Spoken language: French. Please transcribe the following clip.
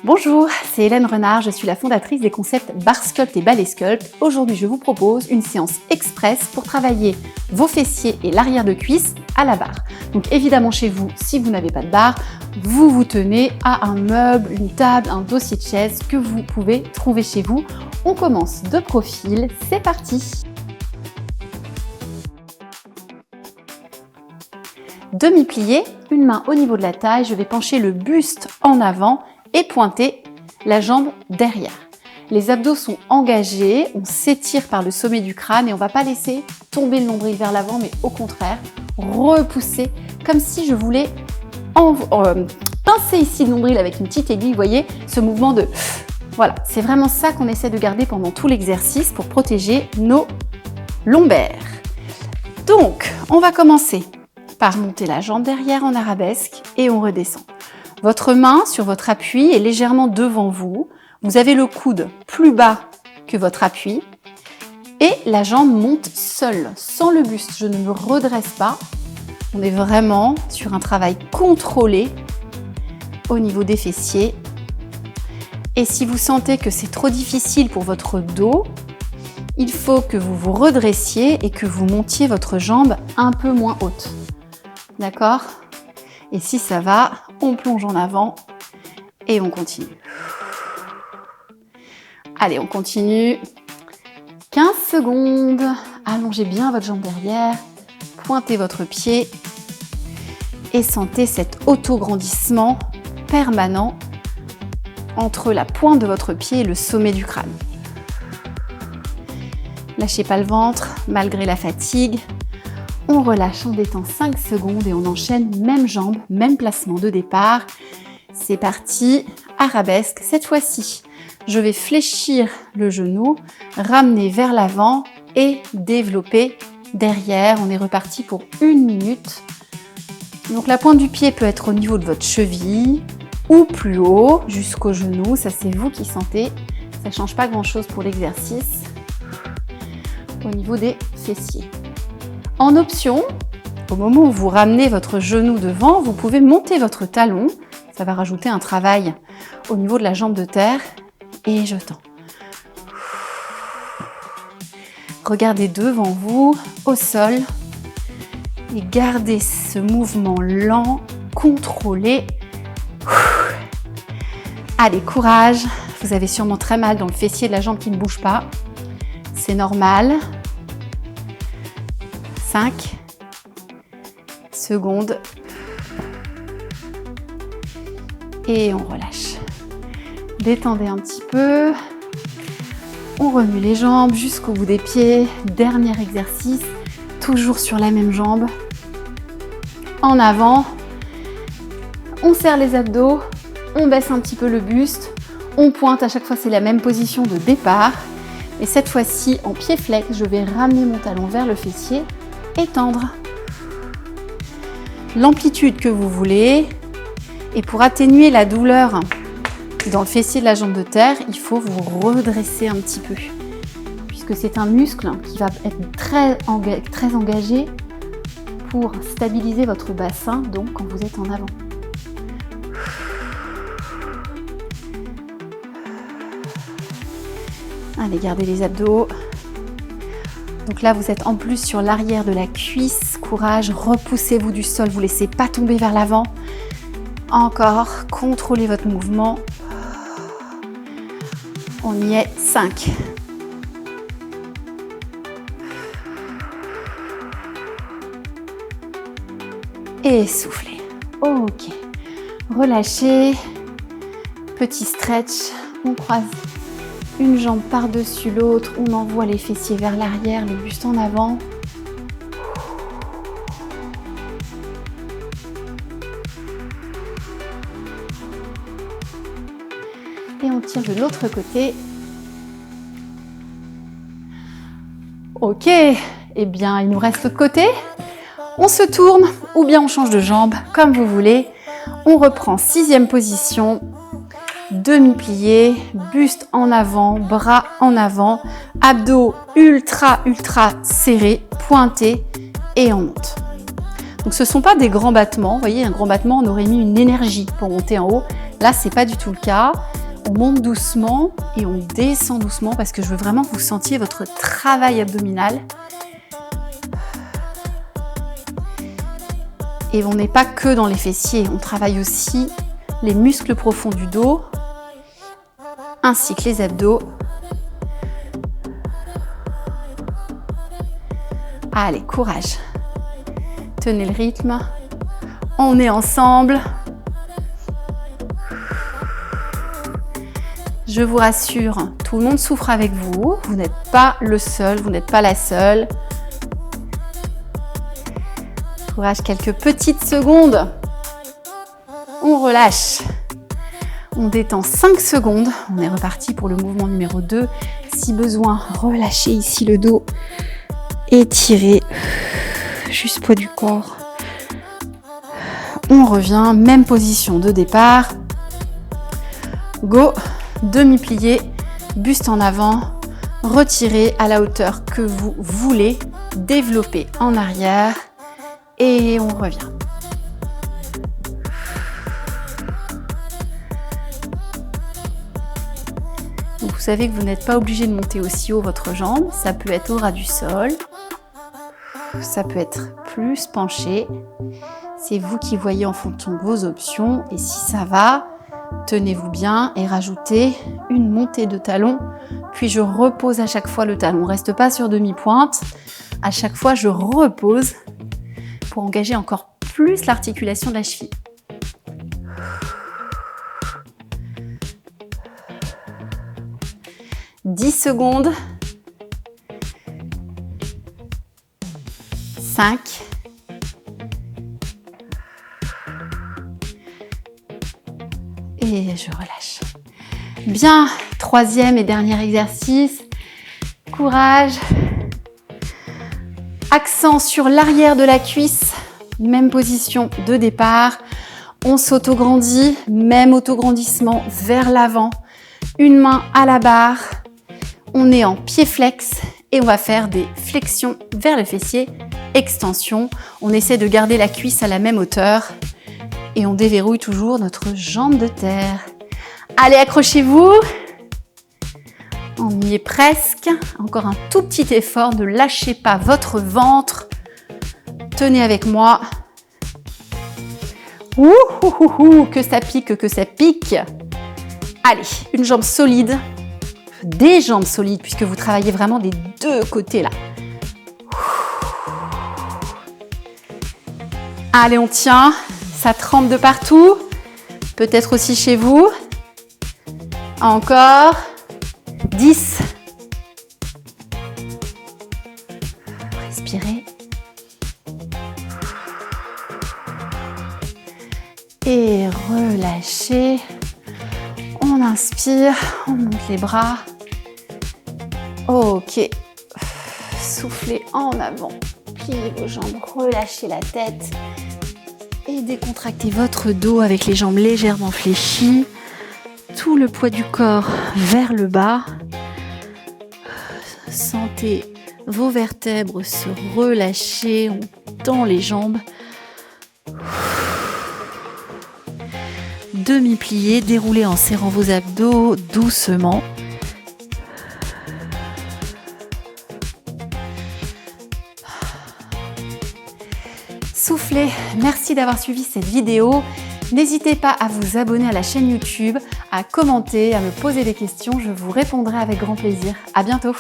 Bonjour, c'est Hélène Renard, je suis la fondatrice des concepts Barre Sculpt et Ballet Sculpt. Aujourd'hui, je vous propose une séance express pour travailler vos fessiers et l'arrière de cuisse à la barre. Donc évidemment chez vous, si vous n'avez pas de barre, vous vous tenez à un meuble, une table, un dossier de chaise que vous pouvez trouver chez vous. On commence de profil, c'est parti! Demi-plié, une main au niveau de la taille, je vais pencher le buste en avant et pointer la jambe derrière. Les abdos sont engagés, on s'étire par le sommet du crâne et on ne va pas laisser tomber le nombril vers l'avant, mais au contraire, repousser comme si je voulais pincer ici le nombril avec une petite aiguille, vous voyez, ce mouvement de... Voilà, c'est vraiment ça qu'on essaie de garder pendant tout l'exercice pour protéger nos lombaires. Donc, on va commencer par monter la jambe derrière en arabesque et on redescend. Votre main sur votre appui est légèrement devant vous. Vous avez le coude plus bas que votre appui et la jambe monte seule, sans le buste. Je ne me redresse pas. On est vraiment sur un travail contrôlé au niveau des fessiers. Et si vous sentez que c'est trop difficile pour votre dos, il faut que vous vous redressiez et que vous montiez votre jambe un peu moins haute. D'accord ? Et si ça va, on plonge en avant et on continue. Allez, on continue. 15 secondes. Allongez bien votre jambe derrière. Pointez votre pied. Et sentez cet auto-grandissement permanent entre la pointe de votre pied et le sommet du crâne. Lâchez pas le ventre malgré la fatigue. On relâche, on détend 5 secondes et on enchaîne même jambe, même placement de départ. C'est parti, arabesque. Cette fois-ci, je vais fléchir le genou, ramener vers l'avant et développer derrière. On est reparti pour 1 minute. Donc la pointe du pied peut être au niveau de votre cheville ou plus haut, jusqu'au genou. Ça, c'est vous qui sentez. Ça ne change pas grand-chose pour l'exercice. Au niveau des fessiers. En option, au moment où vous ramenez votre genou devant, vous pouvez monter votre talon. Ça va rajouter un travail au niveau de la jambe de terre. Et je tends. Regardez devant vous, au sol. Et gardez ce mouvement lent, contrôlé. Allez, courage. Vous avez sûrement très mal dans le fessier de la jambe qui ne bouge pas. C'est normal. 5 secondes et on relâche. Détendez un petit peu. On remue les jambes jusqu'au bout des pieds. Dernier exercice, toujours sur la même jambe. En avant. On serre les abdos. On baisse un petit peu le buste. On pointe, à chaque fois c'est la même position de départ. Et cette fois-ci, en pied flex, je vais ramener mon talon vers le fessier. Étendre l'amplitude que vous voulez. Et pour atténuer la douleur dans le fessier de la jambe de terre, il faut vous redresser un petit peu, puisque c'est un muscle qui va être très engagé pour stabiliser votre bassin, donc quand vous êtes en avant. Allez, gardez les abdos. Donc là, vous êtes en plus sur l'arrière de la cuisse. Courage, repoussez-vous du sol, vous ne laissez pas tomber vers l'avant. Encore, contrôlez votre mouvement. On y est, 5. Et soufflez. Ok. Relâchez. Petit stretch. On croise une jambe par-dessus l'autre, on envoie les fessiers vers l'arrière, le buste en avant. Et on tire de l'autre côté. Ok, eh bien il nous reste l'autre côté. On se tourne ou bien on change de jambe, comme vous voulez. On reprend 6e position. Demi-plié, buste en avant, bras en avant, abdos ultra serrés, pointés et on monte. Donc ce ne sont pas des grands battements, vous voyez, un grand battement, on aurait mis une énergie pour monter en haut. Là, c'est pas du tout le cas. On monte doucement et on descend doucement parce que je veux vraiment que vous sentiez votre travail abdominal. Et on n'est pas que dans les fessiers, on travaille aussi les muscles profonds du dos, ainsi que les abdos. Allez, courage. Tenez le rythme. On est ensemble. Je vous rassure, tout le monde souffre avec vous. Vous n'êtes pas le seul, vous n'êtes pas la seule. Courage, quelques petites secondes. On relâche. On détend 5 secondes. On est reparti pour le mouvement numéro 2. Si besoin, relâchez ici le dos. Étirez. Juste poids du corps. On revient, même position de départ. Go. Demi-plié, buste en avant, retirez à la hauteur que vous voulez, développez en arrière et on revient. Donc vous savez que vous n'êtes pas obligé de monter aussi haut votre jambe, ça peut être au ras du sol, ça peut être plus penché, c'est vous qui voyez en fonction de vos options et si ça va, tenez-vous bien et rajoutez une montée de talon, puis je repose à chaque fois le talon. On ne reste pas sur demi-pointe. À chaque fois, je repose pour engager encore plus l'articulation de la cheville. « 10 secondes. 5. Et je relâche. Bien, troisième et dernier exercice. Courage. Accent sur l'arrière de la cuisse. Même position de départ. On s'autograndit. Même autograndissement vers l'avant. Une main à la barre. On est en pied flex et on va faire des flexions vers le fessier. Extension. On essaie de garder la cuisse à la même hauteur. Et on déverrouille toujours notre jambe de terre. Allez, accrochez-vous. On y est presque. Encore un tout petit effort. Ne lâchez pas votre ventre. Tenez avec moi. Ouh, que ça pique, que ça pique. Allez, une jambe solide. Des jambes solides puisque vous travaillez vraiment des deux côtés là. Allez, on tient. Ça trempe de partout, peut-être aussi chez vous. Encore. 10. Respirez. Et relâchez. On inspire, on monte les bras. Ok. Soufflez en avant. Pliez vos jambes, relâchez la tête. Et décontractez votre dos avec les jambes légèrement fléchies. Tout le poids du corps vers le bas. Sentez vos vertèbres se relâcher. On tend les jambes. Demi-plié, déroulez en serrant vos abdos doucement. Soufflez, merci d'avoir suivi cette vidéo. N'hésitez pas à vous abonner à la chaîne YouTube, à commenter, à me poser des questions. Je vous répondrai avec grand plaisir. À bientôt.